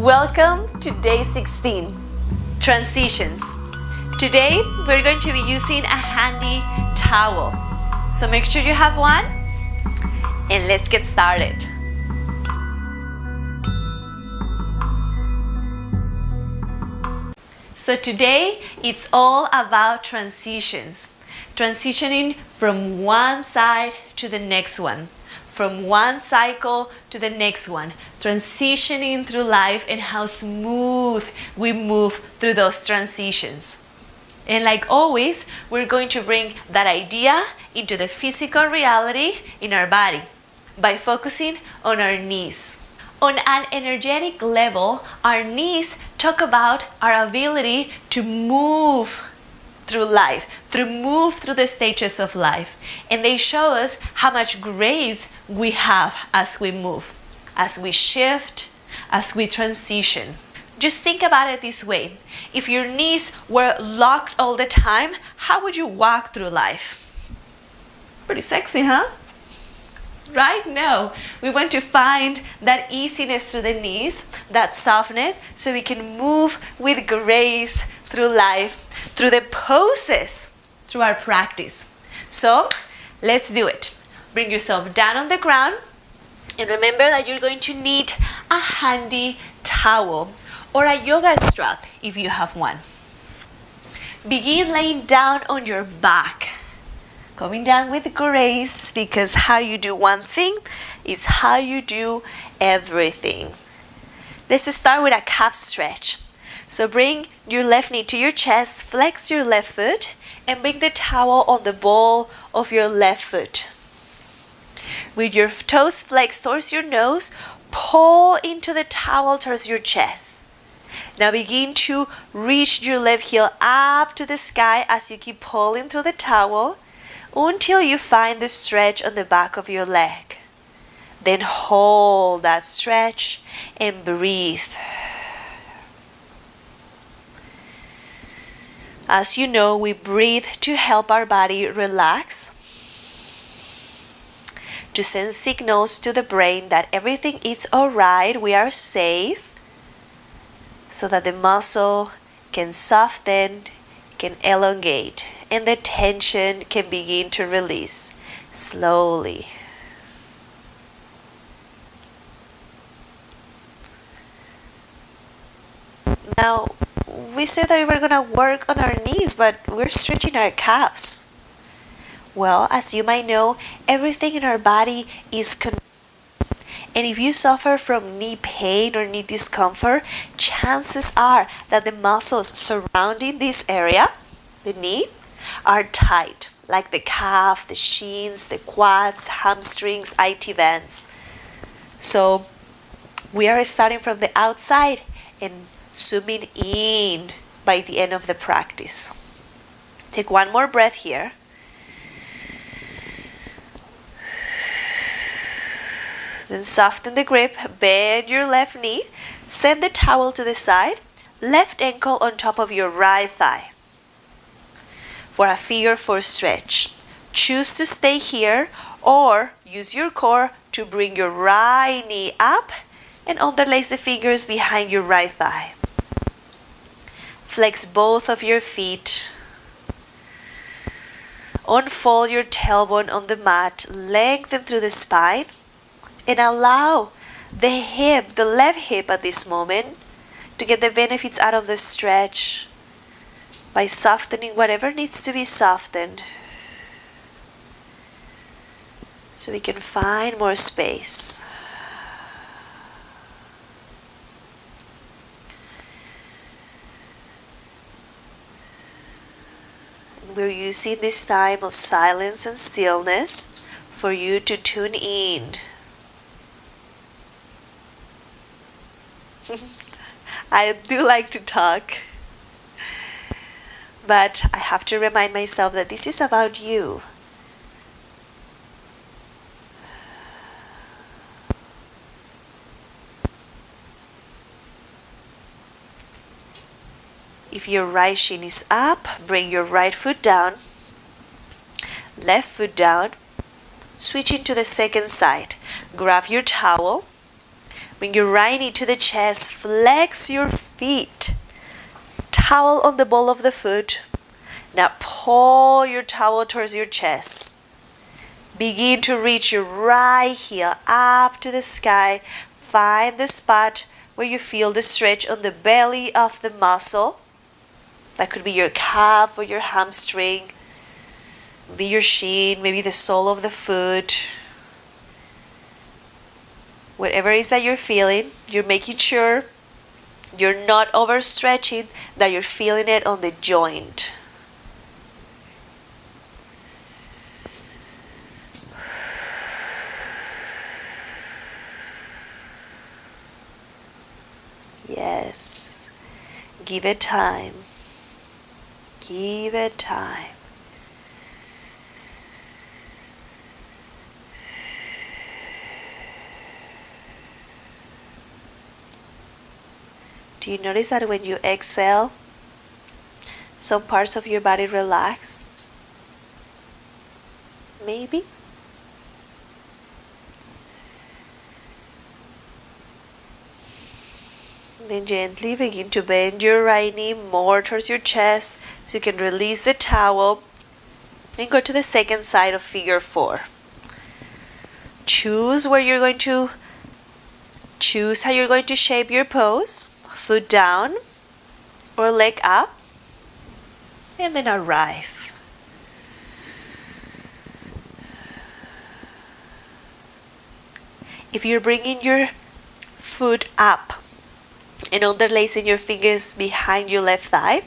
Welcome to day 16, transitions. Today we're going to be using a handy towel. So make sure you have one and let's get started. So today it's all about transitions. Transitioning from one side to the next one. From one cycle to the next one, transitioning through life and how smooth we move through those transitions. And like always, we're going to bring that idea into the physical reality in our body by focusing on our knees. On an energetic level, our knees talk about our ability to move through life, move through the stages of life. And they show us how much grace we have as we move, as we shift, as we transition. Just think about it this way. If your knees were locked all the time, how would you walk through life? Pretty sexy, huh? Right? No. We want to find that easiness through the knees, that softness, so we can move with grace through life, through the poses, through our practice. So, let's do it. Bring yourself down on the ground and remember that you're going to need a handy towel or a yoga strap if you have one. Begin laying down on your back. Coming down with grace, because how you do one thing is how you do everything. Let's start with a calf stretch. So bring your left knee to your chest, flex your left foot, and bring the towel on the ball of your left foot. With your toes flexed towards your nose, pull into the towel towards your chest. Now begin to reach your left heel up to the sky as you keep pulling through the towel until you find the stretch on the back of your leg. Then hold that stretch and breathe. As you know, we breathe to help our body relax, to send signals to the brain that everything is alright, we are safe, so that the muscle can soften, can elongate, and the tension can begin to release slowly. Now, we said that we were going to work on our knees, but we're stretching our calves. Well, as you might know, everything in our body is connected. And if you suffer from knee pain or knee discomfort, chances are that the muscles surrounding this area, the knee, are tight, like the calf, the shins, the quads, hamstrings, IT bands. So we are starting from the outside and zooming in by the end of the practice. Take one more breath here. Then soften the grip, bend your left knee, send the towel to the side, left ankle on top of your right thigh. For a figure 4 stretch, choose to stay here or use your core to bring your right knee up and underlace the fingers behind your right thigh. Flex both of your feet. Unfold your tailbone on the mat, lengthen through the spine, and allow the left hip at this moment to get the benefits out of the stretch by softening whatever needs to be softened so we can find more space. And we're using this time of silence and stillness for you to tune in. I do like to talk, but I have to remind myself that this is about you. If your right shin is up, bring your right foot down, left foot down, switching to the second side. Grab your towel, Bring your right knee to the chest. Flex your feet. Towel on the ball of the foot. Now pull your towel towards your chest. Begin to reach your right heel up to the sky. Find the spot where you feel the stretch on the belly of the muscle. That could be your calf or your hamstring. Maybe your shin, maybe the sole of the foot. Whatever it is that you're feeling, you're making sure you're not overstretching, that you're feeling it on the joint. Yes. Give it time. Give it time. Do you notice that when you exhale, some parts of your body relax? Maybe? Then gently begin to bend your right knee more towards your chest so you can release the towel and go to the second side of figure 4. Choose how you're going to shape your pose. Foot down or leg up, and then arrive. If you're bringing your foot up and underlacing your fingers behind your left thigh,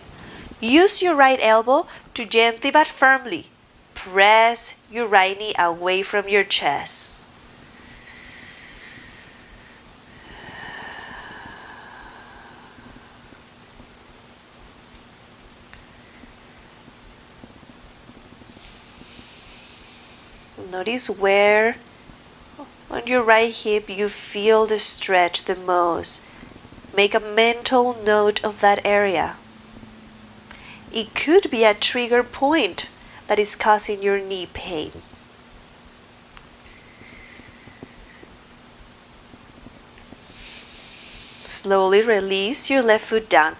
use your right elbow to gently but firmly press your right knee away from your chest. Notice where on your right hip you feel the stretch the most. Make a mental note of that area. It could be a trigger point that is causing your knee pain. Slowly release your left foot down.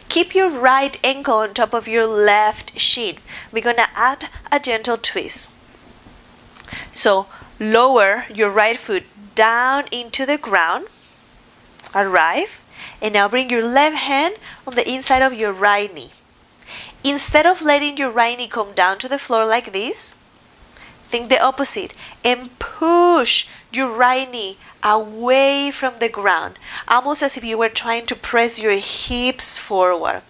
Keep your right ankle on top of your left shin. We're going to add a gentle twist. So lower your right foot down into the ground. Arrive. And now bring your left hand on the inside of your right knee. Instead of letting your right knee come down to the floor like this, think the opposite and push your right knee away from the ground, almost as if you were trying to press your hips forward.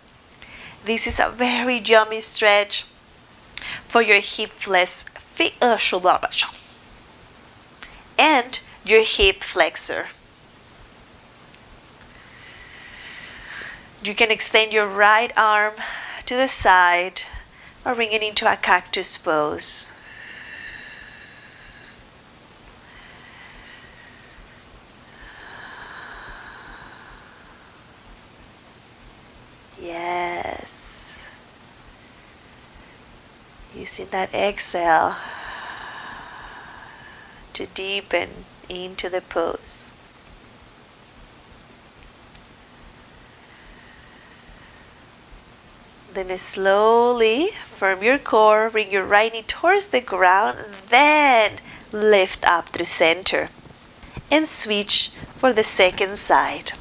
This is a very yummy stretch for your hip and your hip flexor. You can extend your right arm to the side or bring it into a cactus pose. Yes. Using that exhale to deepen into the pose. Then slowly, from your core, bring your right knee towards the ground, then lift up through center. And switch for the second side.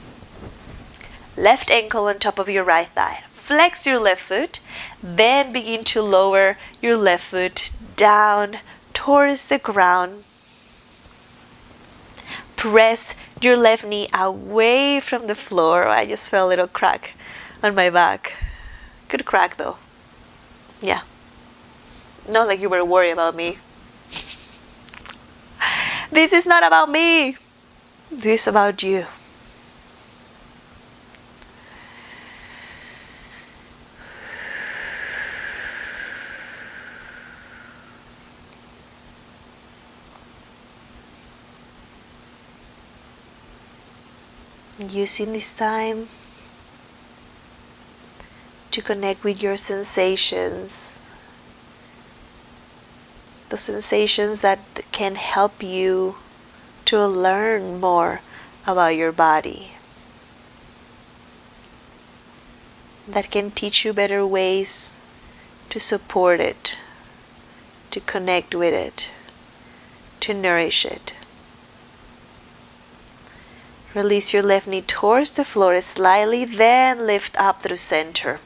Left ankle on top of your right thigh. Flex your left foot, then begin to lower your left foot down towards the ground. Press your left knee away from the floor. I just felt a little crack on my back. Good crack though. Yeah. Not like you were worried about me. This is not about me. This is about you. Using this time to connect with your sensations, the sensations that can help you to learn more about your body that can teach you better ways to support it, to connect with it, to nourish it. Release your left knee towards the floor slightly, then lift up through center.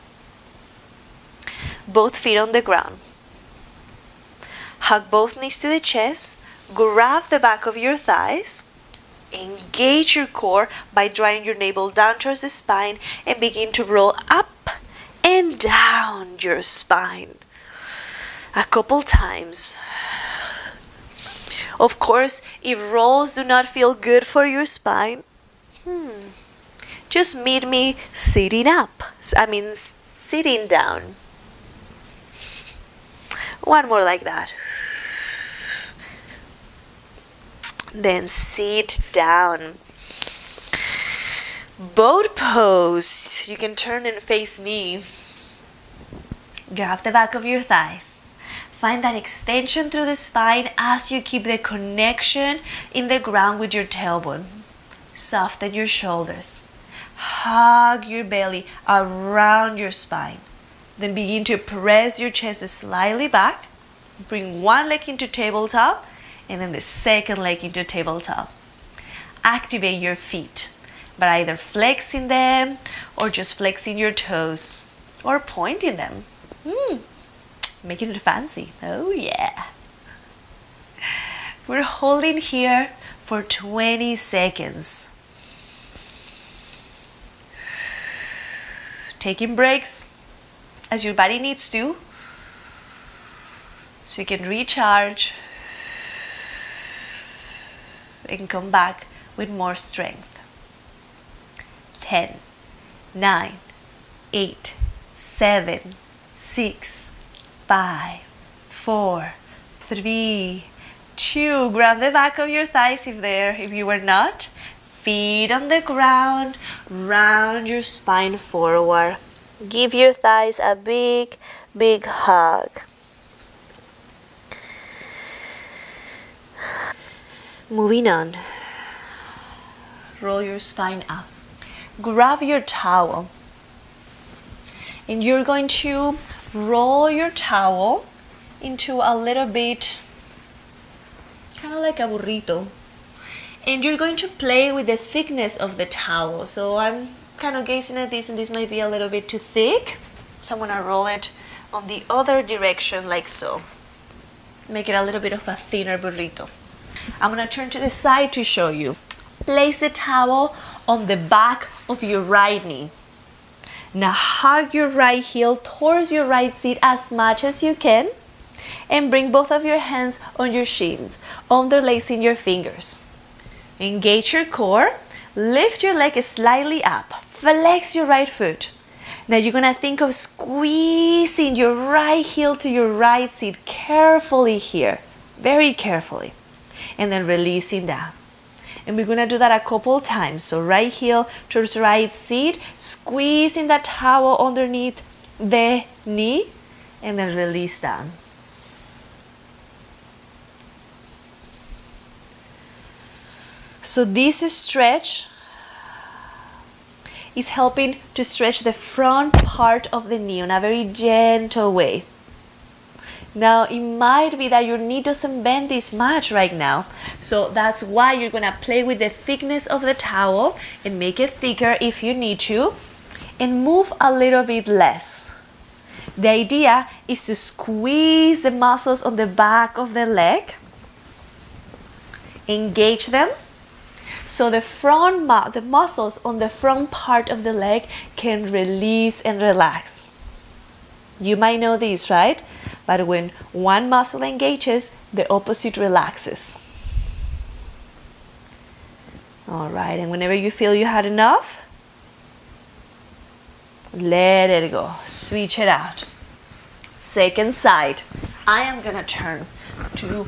Both feet on the ground. Hug both knees to the chest. Grab the back of your thighs. Engage your core by drawing your navel down towards the spine and begin to roll up and down your spine a couple times. Of course, if rolls do not feel good for your spine, just meet me sitting down. One more like that. Then sit down. Boat pose. You can turn and face me. Grab the back of your thighs. Find that extension through the spine as you keep the connection in the ground with your tailbone. Soften your shoulders. Hug your belly around your spine. Then begin to press your chest slightly back. Bring one leg into tabletop and then the second leg into tabletop. Activate your feet by either flexing them or just flexing your toes or pointing them. Making it fancy. Oh yeah. We're holding here for 20 seconds. Taking breaks as your body needs to, so you can recharge and come back with more strength. 10, 9, 8, 7, 6, 5, 4, 3, 2. Grab the back of your thighs if you were not. Feet on the ground, round your spine forward. Give your thighs a big, big hug. Moving on. Roll your spine up. Grab your towel. And you're going to roll your towel into a little bit, kind of like a burrito. And you're going to play with the thickness of the towel. So I'm kind of gazing at this and this might be a little bit too thick. So I'm going to roll it on the other direction like so. Make it a little bit of a thinner burrito. I'm going to turn to the side to show you. Place the towel on the back of your right knee. Now hug your right heel towards your right seat as much as you can. And bring both of your hands on your shins, interlacing your fingers. Engage your core. Lift your leg slightly up. Flex your right foot. Now you're going to think of squeezing your right heel to your right seat carefully here. Very carefully. And then releasing down. And we're going to do that a couple times. So right heel towards right seat. Squeezing that towel underneath the knee. And then release down. So this stretch is helping to stretch the front part of the knee in a very gentle way. Now it might be that your knee doesn't bend this much right now. So that's why you're going to play with the thickness of the towel and make it thicker if you need to. And move a little bit less. The idea is to squeeze the muscles on the back of the leg. Engage them. So the muscles on the front part of the leg can release and relax. You might know this, right? But when one muscle engages, the opposite relaxes. All right, and whenever you feel you had enough, let it go. Switch it out. Second side. I am going to turn to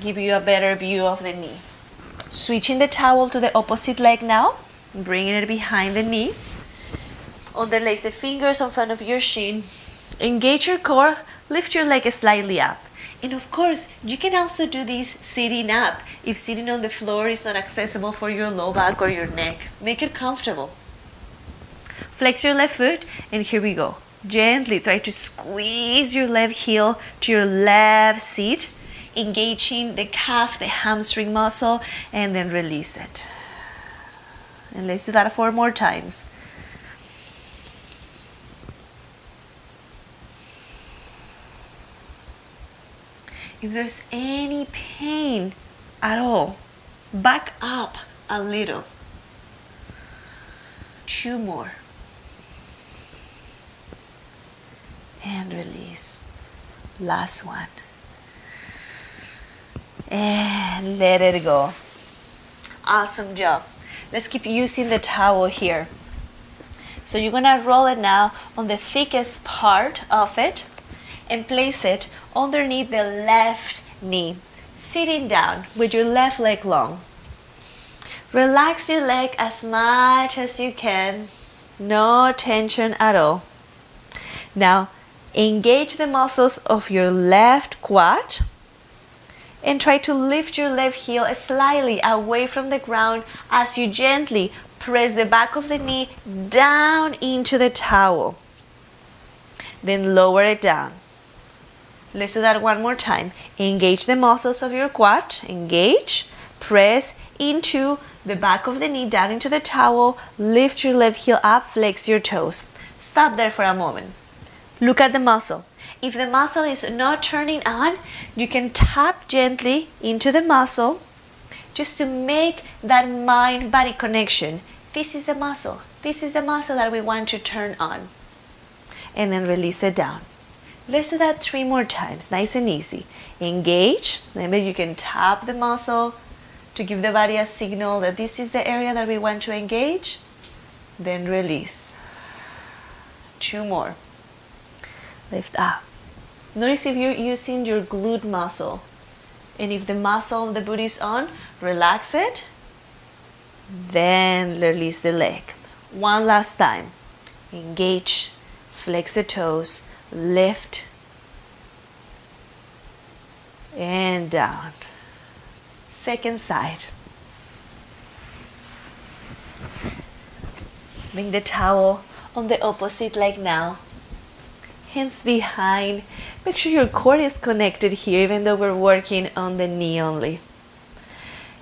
give you a better view of the knee. Switching the towel to the opposite leg now, bringing it behind the knee. Underlace the fingers in front of your shin. Engage your core, lift your leg slightly up. And of course, you can also do this sitting up if sitting on the floor is not accessible for your low back or your neck. Make it comfortable. Flex your left foot, and here we go. Gently try to squeeze your left heel to your left seat, engaging the calf, the hamstring muscle, and then release it. And let's do that 4 more times. If there's any pain at all, back up a little. 2 more. And release. Last one. And let it go. Awesome job. Let's keep using the towel here. So you're gonna roll it now on the thickest part of it and place it underneath the left knee, sitting down with your left leg long. Relax your leg as much as you can. No tension at all. Now, engage the muscles of your left quad and try to lift your left heel slightly away from the ground as you gently press the back of the knee down into the towel. Then lower it down. Let's do that 1 more time. Engage the muscles of your quad. Engage. Press into the back of the knee down into the towel. Lift your left heel up. Flex your toes. Stop there for a moment. Look at the muscle. If the muscle is not turning on, you can tap gently into the muscle just to make that mind-body connection. This is the muscle. This is the muscle that we want to turn on. And then release it down. Let's do that 3 more times, nice and easy. Engage. Maybe you can tap the muscle to give the body a signal that this is the area that we want to engage. Then release. 2 more. Lift up. Notice if you're using your glute muscle. And if the muscle of the booty is on, relax it. Then release the leg. 1 last time. Engage. Flex the toes. Lift. And down. Second side. Bring the towel on the opposite leg now. Hands behind. Make sure your core is connected here, even though we're working on the knee only.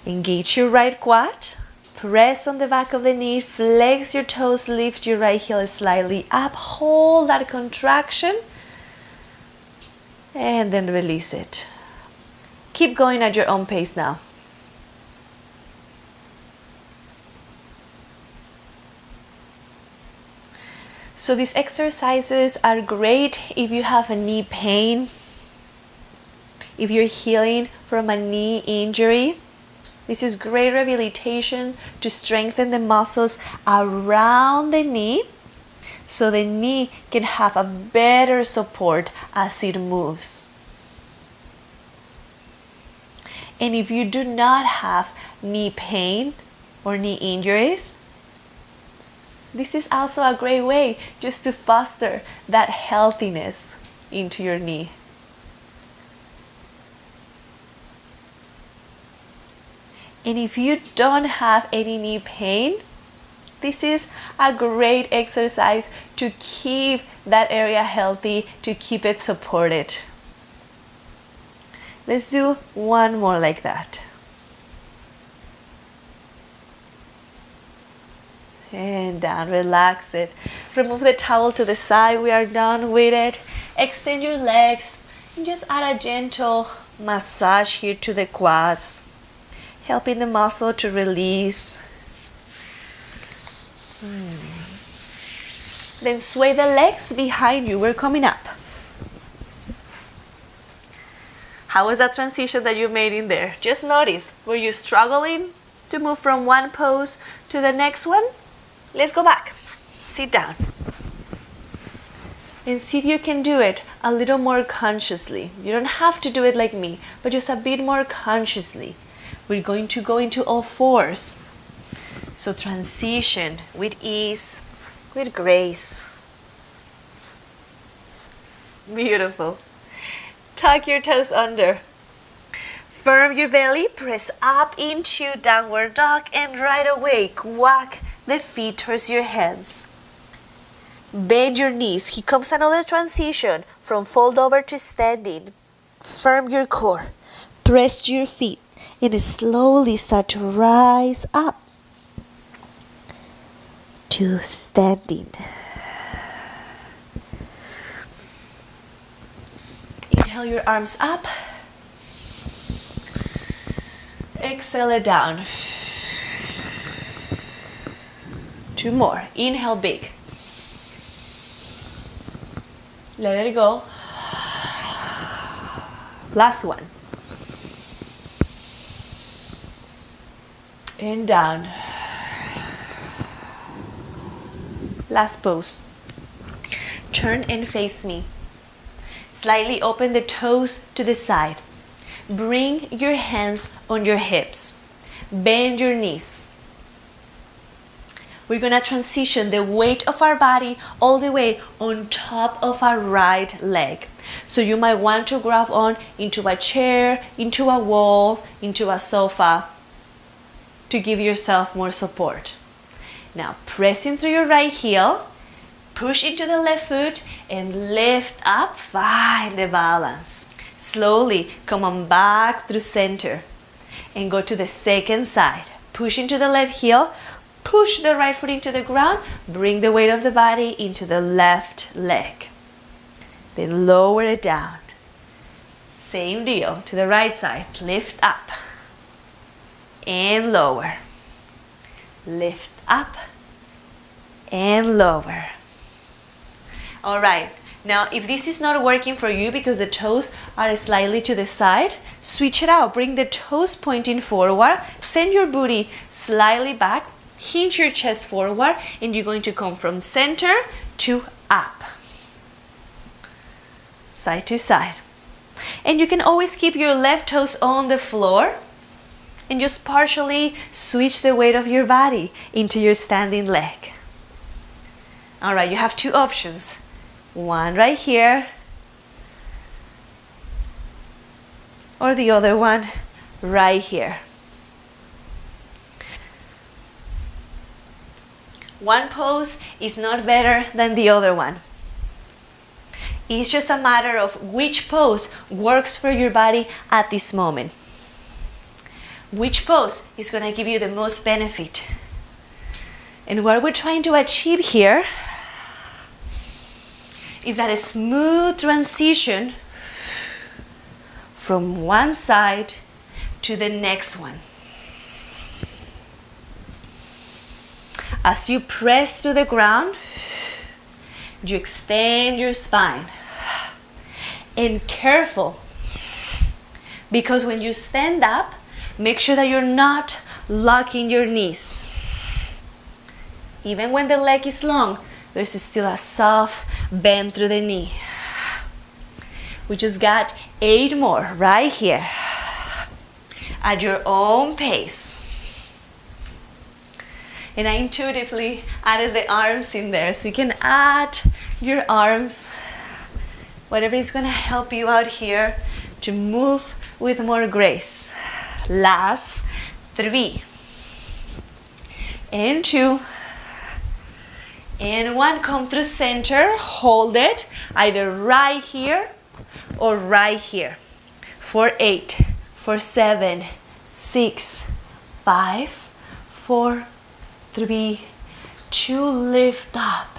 Engage your right quad. Press on the back of the knee. Flex your toes. Lift your right heel slightly up. Hold that contraction. And then release it. Keep going at your own pace now. So these exercises are great if you have a knee pain, if you're healing from a knee injury. This is great rehabilitation to strengthen the muscles around the knee so the knee can have a better support as it moves. And if you do not have knee pain or knee injuries, this is also a great way just to foster that healthiness into your knee. And if you don't have any knee pain, this is a great exercise to keep that area healthy, to keep it supported. Let's do 1 more like that. And down, relax it. Remove the towel to the side. We are done with it. Extend your legs and just add a gentle massage here to the quads, helping the muscle to release. Then sway the legs behind you. We're coming up. How was that transition that you made in there? Just notice, were you struggling to move from one pose to the next one? Let's go back. Sit down. And see if you can do it a little more consciously. You don't have to do it like me, but just a bit more consciously. We're going to go into all fours. So transition with ease, with grace. Beautiful. tuck your toes under. Firm your belly, press up into downward dog, and right away, walk the feet towards your hands. Bend your knees. Here comes another transition from fold over to standing. Firm your core. Press your feet and slowly start to rise up to standing. Inhale your arms up. Exhale it down. 2 more. Inhale big. Let it go. Last one. And down. Last pose. Turn and face me. Slightly open the toes to the side. Bring your hands on your hips. Bend your knees. We're going to transition the weight of our body all the way on top of our right leg. So you might want to grab on into a chair, into a wall, into a sofa to give yourself more support. Now pressing through your right heel, push into the left foot and lift up, find the balance. Slowly come on back through center and go to the second side. Push into the left heel, push the right foot into the ground, bring the weight of the body into the left leg. Then lower it down. Same deal to the right side. Lift up and lower. Lift up and lower. All right. Now, if this is not working for you because the toes are slightly to the side, switch it out. Bring the toes pointing forward. Send your booty slightly back. Hinge your chest forward, and you're going to come from center to up. Side to side. And you can always keep your left toes on the floor and just partially switch the weight of your body into your standing leg. All right, you have 2 options. One right here, or the other one right here. One pose is not better than the other one. It's just a matter of which pose works for your body at this moment. Which pose is going to give you the most benefit. And what we're trying to achieve here is that a smooth transition from one side to the next one. As you press to the ground, you extend your spine. And careful, because when you stand up, make sure that you're not locking your knees. Even when the leg is long, there's still a soft bend through the knee. We just got 8 more right here at your own pace. And I intuitively added the arms in there, so you can add your arms, whatever is going to help you out here to move with more grace. Last 3 and 2 and 1. Come through center, hold it either right here or right here for 8, for 7, 6, 5, 4, 3, 2, lift up.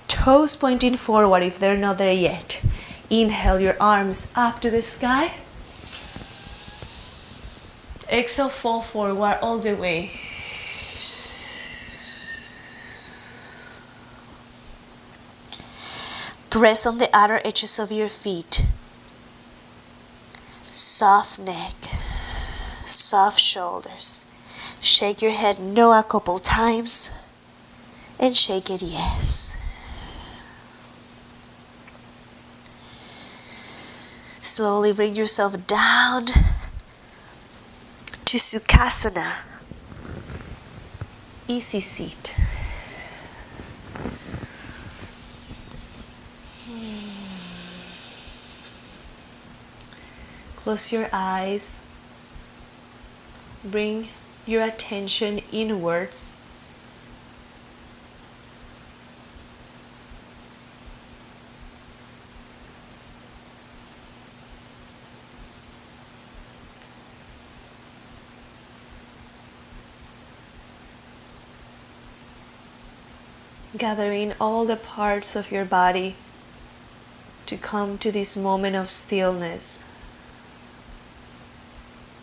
Toes pointing forward if they're not there yet. Inhale your arms up to the sky. Exhale, fall forward all the way. Press on the outer edges of your feet. Soft neck, soft shoulders. Shake your head no a couple times and shake it yes. Slowly bring yourself down to Sukhasana. Easy seat. Close your eyes. Bring your attention inwards. Gathering all the parts of your body to come to this moment of stillness.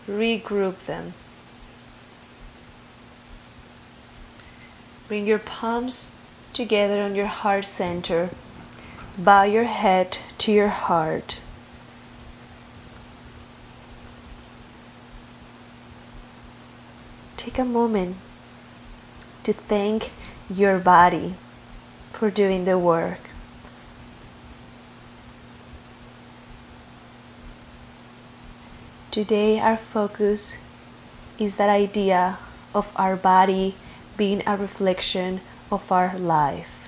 Regroup them. Bring your palms together on your heart center. Bow your head to your heart. Take a moment to thank your body for doing the work. Today our focus is that idea of our body being a reflection of our life.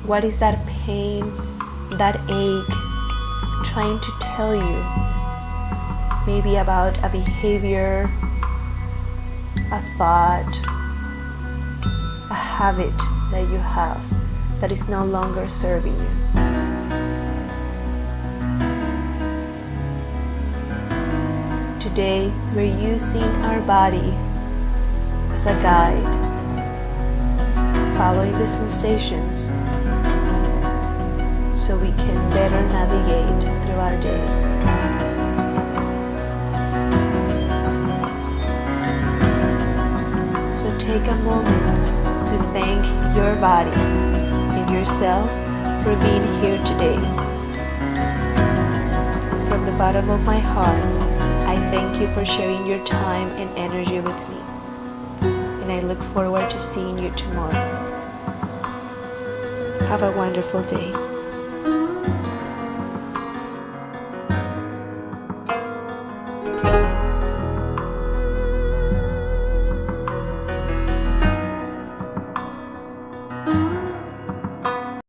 What is that pain, that ache trying to tell you? Maybe about a behavior, a thought, a habit that you have that is no longer serving you. Today, we're using our body as a guide, following the sensations so we can better navigate through our day. So take a moment to thank your body and yourself for being here today. From the bottom of my heart, I thank you for sharing your time and energy with me. And I look forward to seeing you tomorrow. Have a wonderful day.